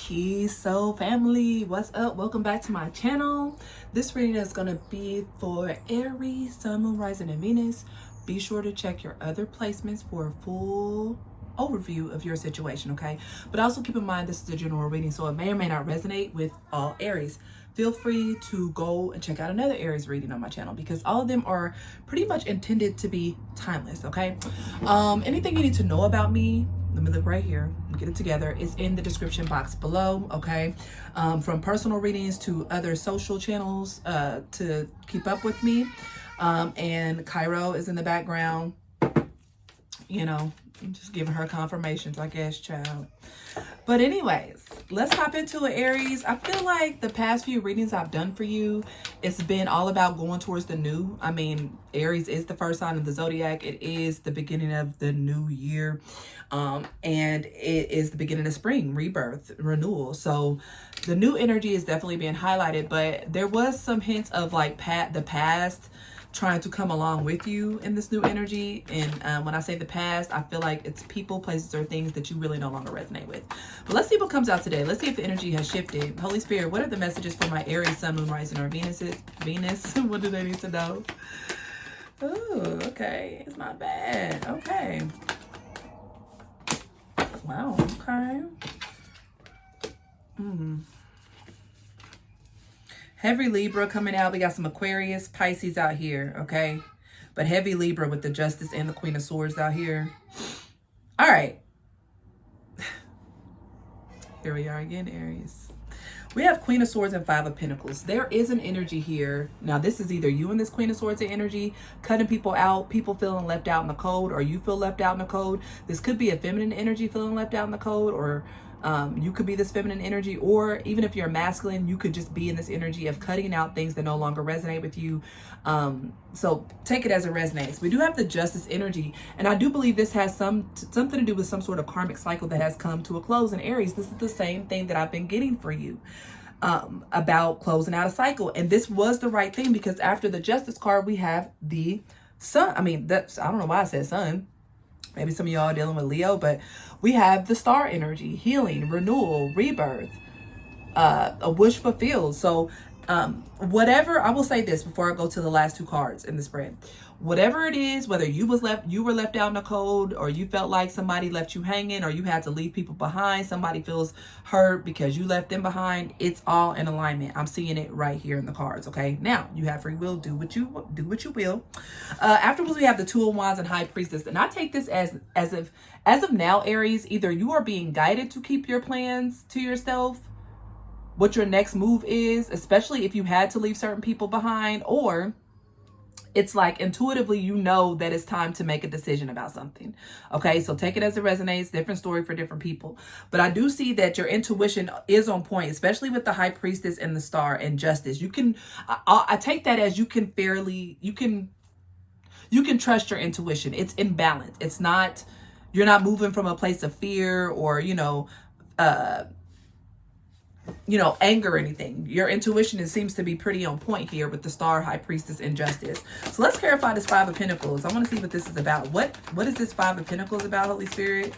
Peace, soul family. What's up? Welcome back to my channel. This reading is going to be for Aries, Sun, Moon, Rising, and Venus. Be sure to check your other placements for a full overview of your situation, okay? But also keep in mind this is a general reading, so it may or may not resonate with all Aries. Feel free to go and check out another Aries reading on my channel because all of them are pretty much intended to be timeless, okay? Anything you need to know about me, let me look right here, get it together, it's in the description box below, okay? From personal readings to other social channels to keep up with me. And Cairo is in the background, you know, I'm just giving her confirmations, I guess, child. But anyways, let's hop into it, Aries. I feel like the past few readings I've done for you, it's been all about going towards the new. I mean, Aries is the first sign of the zodiac. It is the beginning of the new year. And it is the beginning of spring, rebirth, renewal. So the new energy is definitely being highlighted, but there was some hints of like the past trying to come along with you in this new energy. And when I say the past, I feel like it's people, places, or things that you really no longer resonate with. But let's see what comes out today. Let's see if the energy has shifted. Holy Spirit, what are the messages for my Aries, Sun, Moon, Rising, or Venus? What do they need to know? Oh, okay. It's not bad. Okay. Wow. Okay. Heavy Libra coming out. We got some Aquarius, Pisces out here, okay? But heavy Libra with the Justice and the Queen of Swords out here. All right. Here we are again, Aries. We have Queen of Swords and Five of Pentacles. There is an energy here. Now, this is either you and this Queen of Swords energy, cutting people out, people feeling left out in the cold, or you feel left out in the cold. This could be a feminine energy feeling left out in the cold, or you could be this feminine energy, or even if you're masculine, you could just be in this energy of cutting out things that no longer resonate with you. So take it as it resonates. We do have the Justice energy, and I do believe this has something to do with some sort of karmic cycle that has come to a close in Aries. This is the same thing that I've been getting for you about closing out a cycle, and this was the right thing because after the Justice card, we have the Sun. I mean, I don't know why I said Sun. Maybe some of y'all are dealing with Leo, but we have the Star energy, healing, renewal, rebirth, a wish fulfilled. So whatever, I will say this before I go to the last two cards in the spread. Whatever it is, whether you were left out in the cold, or you felt like somebody left you hanging, or you had to leave people behind, somebody feels hurt because you left them behind, it's all in alignment. I'm seeing it right here in the cards, okay? Now, you have free will, do what you will. Afterwards, we have the Two of Wands and High Priestess, and I take this as of now, Aries, either you are being guided to keep your plans to yourself, what your next move is, especially if you had to leave certain people behind, or it's like intuitively you know that it's time to make a decision about something. Okay, so take it as it resonates. Different story for different people. But I do see that your intuition is on point, especially with the High Priestess and the Star and Justice. You can, I take that as you can trust your intuition. It's in balance. It's not, you're not moving from a place of fear or, anger or anything. Your intuition seems to be pretty on point here with the Star, High Priestess, and Justice. So let's clarify this Five of Pentacles. I want to see what this is about. What is this Five of Pentacles about, Holy Spirit?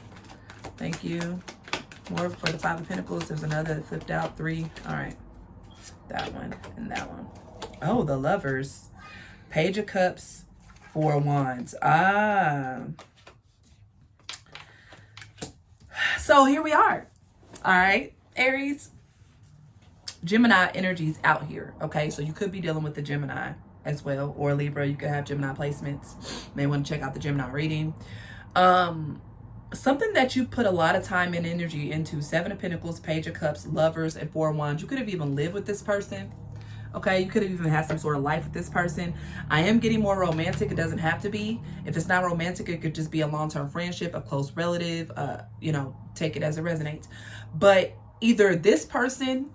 Thank you. More for the Five of Pentacles. There's another that flipped out. 3. All right. That one and that one. Oh, the Lovers. Page of Cups. 4 of Wands. So here we are. All right, Aries. Gemini energies out here, okay? So you could be dealing with the Gemini as well, or Libra. You could have Gemini placements. May want to check out the Gemini reading. Something that you put a lot of time and energy into. 7 of Pentacles, Page of Cups, Lovers, and 4 of Wands. You could have even lived with this person, okay? You could have even had some sort of life with this person. I am getting more romantic. It doesn't have to be. If it's not romantic, it could just be a long-term friendship, a close relative. Take it as it resonates. But either this person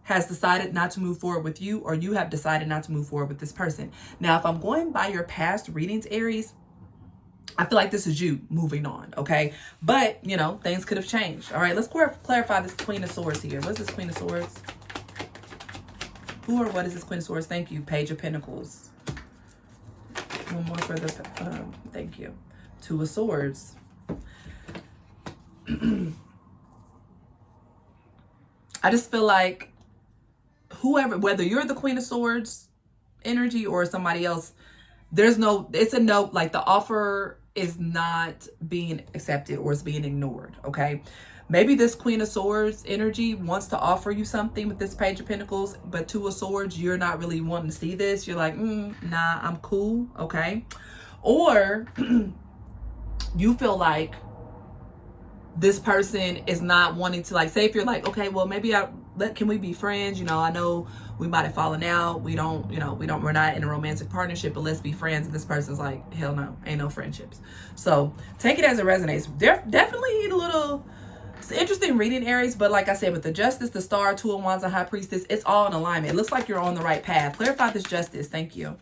has decided not to move forward with you, or you have decided not to move forward with this person. Now, if I'm going by your past readings, Aries, I feel like this is you moving on, okay? But, things could have changed. All right, let's clarify this Queen of Swords here. What's this Queen of Swords? Who or what is this Queen of Swords? Thank you. Page of Pentacles. One more for the, thank you. 2 of Swords. I just feel like whoever, whether you're the Queen of Swords energy or somebody else, it's a no, like the offer is not being accepted or is being ignored, okay? Maybe this Queen of Swords energy wants to offer you something with this Page of Pentacles, but Two of Swords, you're not really wanting to see this. You're like, nah, I'm cool, okay? Or you feel like this person is not wanting to, like, say if you're like, okay, well, maybe can we be friends? You know, I know we might have fallen out. We're not in a romantic partnership, but let's be friends. And this person's like, hell no, ain't no friendships. So take it as it resonates. They're definitely it's interesting reading, Aries, but like I said, with the Justice, the Star, Two of Wands, and High Priestess, it's all in alignment. It looks like you're on the right path. Clarify this Justice. Thank you.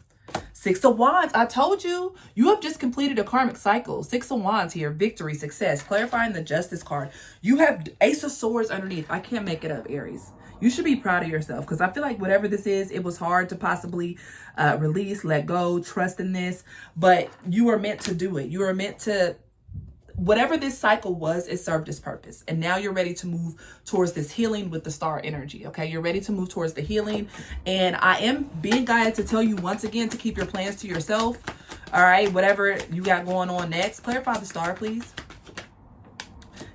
Six of Wands. I told you, you have just completed a karmic cycle. Six of Wands here. Victory, success. Clarifying the Justice card. You have Ace of Swords underneath. I can't make it up, Aries. You should be proud of yourself, because I feel like whatever this is, it was hard to possibly release, let go, trust in this. But you were meant to do it. You were meant to... Whatever this cycle was, it served its purpose. And now you're ready to move towards this healing with the Star energy, okay? You're ready to move towards the healing. And I am being guided to tell you once again to keep your plans to yourself, all right? Whatever you got going on next. Clarify the Star, please.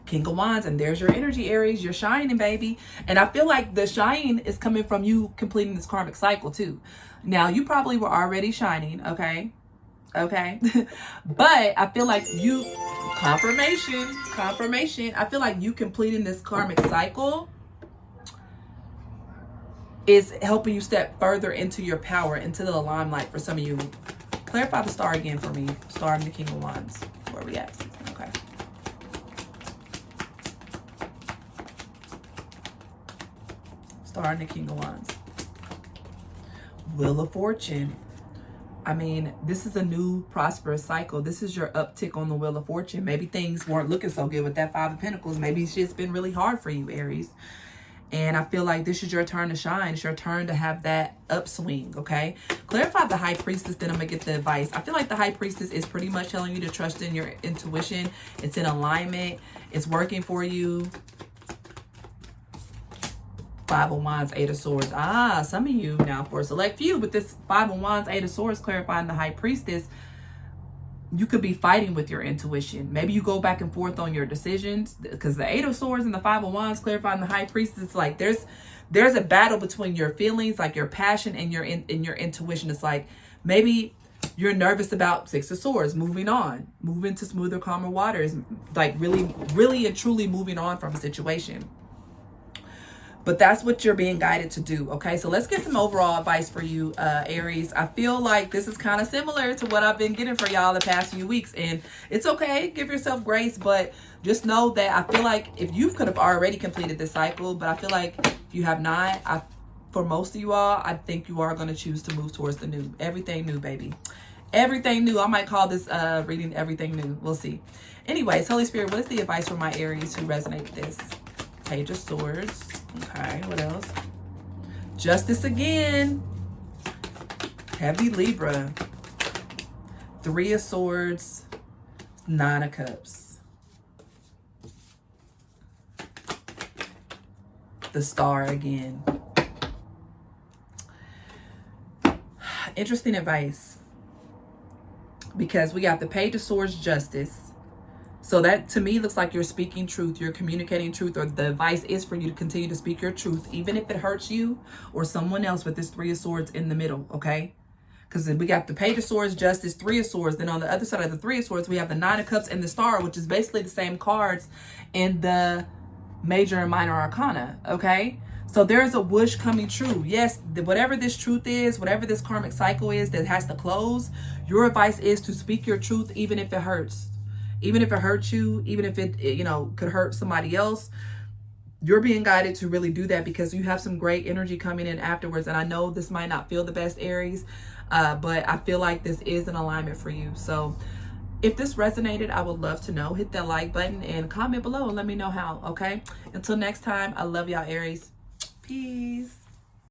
King of Wands, and there's your energy, Aries. You're shining, baby. And I feel like the shine is coming from you completing this karmic cycle, too. Now, you probably were already shining, okay? Okay. But I feel like confirmation. I feel like you completing this karmic cycle is helping you step further into your power, into the limelight for some of you. Clarify the Star again for me. Star and the King of Wands. Where we at? Okay. Star and the King of Wands. Wheel of Fortune. I mean, this is a new prosperous cycle. This is your uptick on the Wheel of Fortune. Maybe things weren't looking so good with that Five of Pentacles. Maybe it's just been really hard for you, Aries. And I feel like this is your turn to shine. It's your turn to have that upswing, okay? Clarify the High Priestess, then I'm going to get the advice. I feel like the High Priestess is pretty much telling you to trust in your intuition. It's in alignment. It's working for you. Five of Wands, Eight of Swords. Some of you now, for a select few, with this Five of Wands, Eight of Swords, clarifying the High Priestess, you could be fighting with your intuition. Maybe you go back and forth on your decisions, because the Eight of Swords and the Five of Wands, clarifying the High Priestess, it's like there's a battle between your feelings, like your passion and your intuition. It's like maybe you're nervous about Six of Swords, moving on, moving to smoother, calmer waters, like really, really and truly moving on from a situation. But that's what you're being guided to do, okay? So let's get some overall advice for you, Aries. I feel like this is kind of similar to what I've been getting for y'all the past few weeks. And it's okay. Give yourself grace. But just know that I feel like if you could have already completed this cycle, but I feel like if you have not, for most of you all, I think you are going to choose to move towards the new. Everything new, baby. Everything new. I might call this reading Everything New. We'll see. Anyways, Holy Spirit, what is the advice for my Aries who resonate with this? Page of Swords. Okay, what else? Justice again. Heavy Libra. Three of Swords. Nine of Cups. The Star again. Interesting advice. Because we got the Page of Swords, Justice. So that, to me, looks like you're speaking truth. You're communicating truth, or the advice is for you to continue to speak your truth, even if it hurts you or someone else, with this Three of Swords in the middle, okay? Because we got the Page of Swords, Justice, Three of Swords. Then on the other side of the Three of Swords, we have the Nine of Cups and the Star, which is basically the same cards in the Major and Minor Arcana, okay? So there's a wish coming true. Yes, whatever this truth is, whatever this karmic cycle is that has to close, your advice is to speak your truth, even if it hurts. Even if it hurts you, even if it, could hurt somebody else, you're being guided to really do that, because you have some great energy coming in afterwards. And I know this might not feel the best, Aries, but I feel like this is an alignment for you. So if this resonated, I would love to know. Hit that like button and comment below and let me know how, okay? Until next time, I love y'all, Aries. Peace.